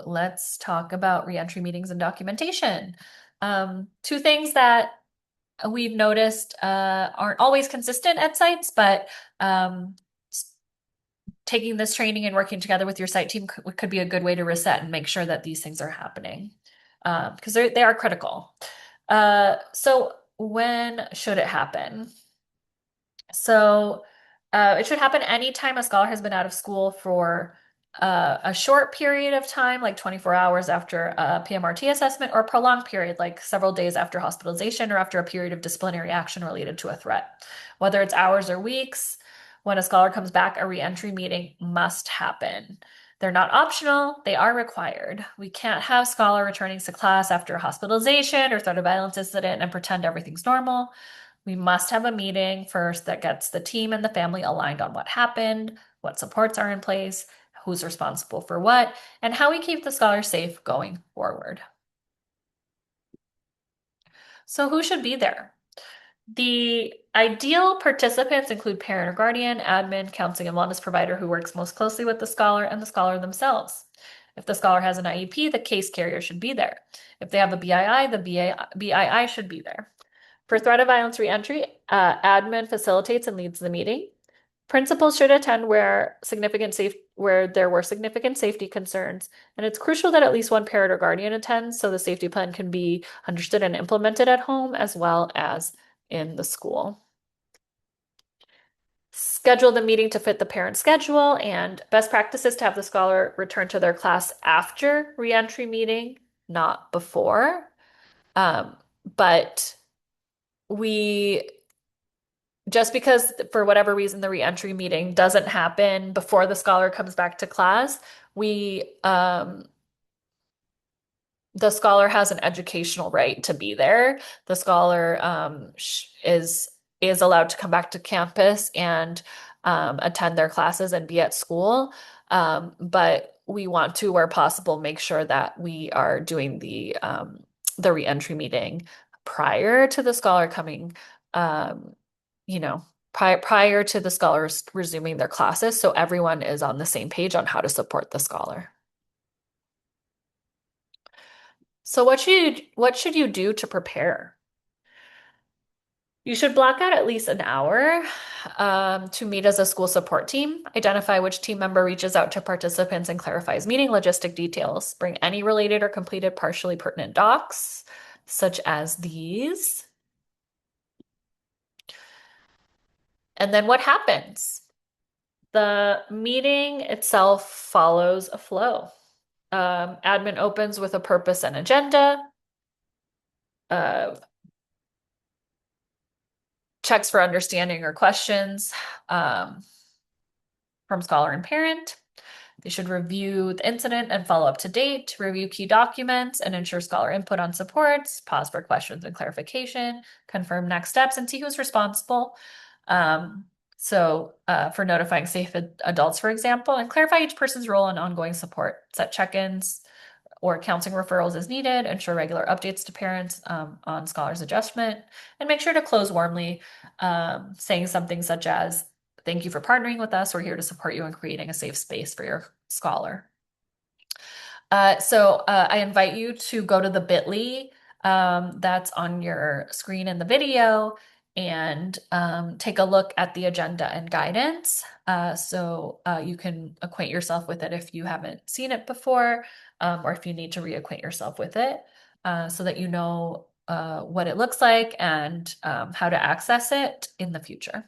let's talk about reentry meetings and documentation. Two things that we've noticed aren't always consistent at sites, but um, taking this training and working together with your site team could be a good way to reset and make sure that these things are happening because they are critical. So when should it happen? So it should happen anytime a scholar has been out of school for a short period of time, like 24 hours after a PMRT assessment, or a prolonged period, like several days after hospitalization or after a period of disciplinary action related to a threat. Whether it's hours or weeks, when a scholar comes back, a reentry meeting must happen. They're not optional, they are required. We can't have scholar returning to class after a hospitalization or threat of violence incident and pretend everything's normal. We must have a meeting first that gets the team and the family aligned on what happened, what supports are in place, who's responsible for what, and how we keep the scholar safe going forward. So who should be there? The ideal participants include parent or guardian, admin, counseling and wellness provider who works most closely with the scholar and the scholar themselves. If the scholar has an IEP, the case carrier should be there. If they have a BII, the BII should be there. For threat of violence reentry, admin facilitates and leads the meeting. Principals should attend where there were significant safety concerns, and it's crucial that at least one parent or guardian attends so the safety plan can be understood and implemented at home as well as in the school. Schedule the meeting to fit the parent schedule, and best practice is to have the scholar return to their class after reentry meeting, not before. But we just because for whatever reason the reentry meeting doesn't happen before the scholar comes back to class, we the scholar has an educational right to be there. The scholar is allowed to come back to campus and attend their classes and be at school. But we want to, where possible, make sure that we are doing the reentry meeting prior to the scholar coming, um, prior to the scholars resuming their classes, so everyone is on the same page on how to support the scholar. So what should you do to prepare? You should block out at least an hour to meet as a school support team. Identify which team member reaches out to participants and clarifies meeting logistic details. Bring any related or completed partially pertinent docs, such as these. And then what happens? The meeting itself follows a flow. Admin opens with a purpose and agenda. Uh, checks for understanding or questions from scholar and parent. They should review the incident and follow up to date, review key documents and ensure scholar input on supports, pause for questions and clarification, confirm next steps, and see who's responsible. For notifying safe adults, for example, and clarify each person's role in ongoing support, set check-ins or counseling referrals as needed, ensure regular updates to parents on scholars' adjustment, and make sure to close warmly, saying something such as, "Thank you for partnering with us. We're here to support you in creating a safe space for your scholar." I invite you to go to the bit.ly that's on your screen in the video and take a look at the agenda and guidance. You can acquaint yourself with it if you haven't seen it before, or if you need to reacquaint yourself with it, so that you know what it looks like and how to access it in the future.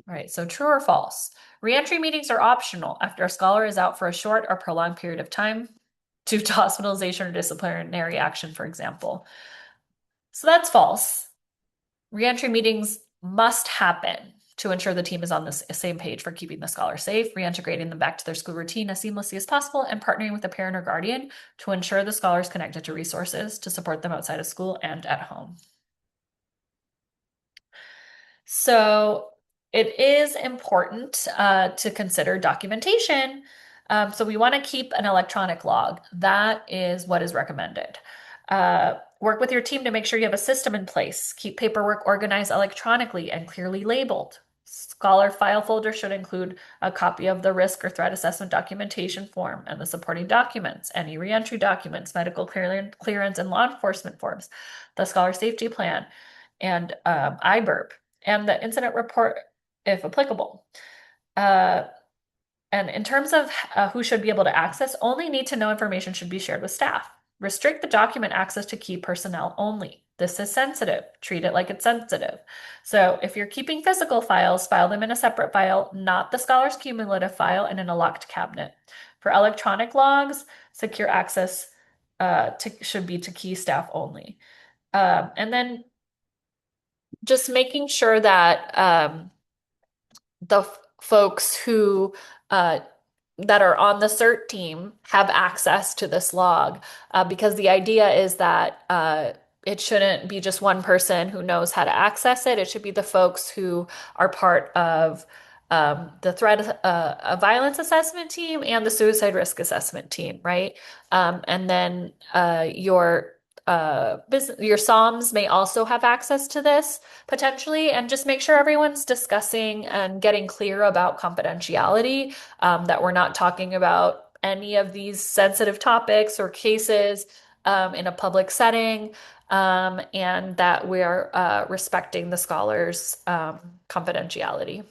All right, so true or false? Reentry meetings are optional after a scholar is out for a short or prolonged period of time due to hospitalization or disciplinary action, for example. So that's false. Reentry meetings must happen to ensure the team is on the same page for keeping the scholar safe, reintegrating them back to their school routine as seamlessly as possible, and partnering with a parent or guardian to ensure the scholar is connected to resources to support them outside of school and at home. So it is important to consider documentation. So we want to keep an electronic log. That is what is recommended. Work with your team to make sure you have a system in place. Keep paperwork organized electronically and clearly labeled. Scholar file folder should include a copy of the risk or threat assessment documentation form and the supporting documents, any reentry documents, medical clearance, and law enforcement forms, the scholar safety plan, and IBURP, and the incident report if applicable. And in terms of who should be able to access, only need to know information should be shared with staff. Restrict the document access to key personnel only. This is sensitive. Treat it like it's sensitive. So if you're keeping physical files, file them in a separate file, not the scholar's cumulative file, and in a locked cabinet. For electronic logs, secure access should be to key staff only. And then just making sure that the folks who that are on the CERT team have access to this log because the idea is that it shouldn't be just one person who knows how to access it. It should be the folks who are part of the threat violence assessment team and the suicide risk assessment team, right? And then your SOMs may also have access to this potentially, and just make sure everyone's discussing and getting clear about confidentiality, that we're not talking about any of these sensitive topics or cases in a public setting, and that we're respecting the scholar's confidentiality.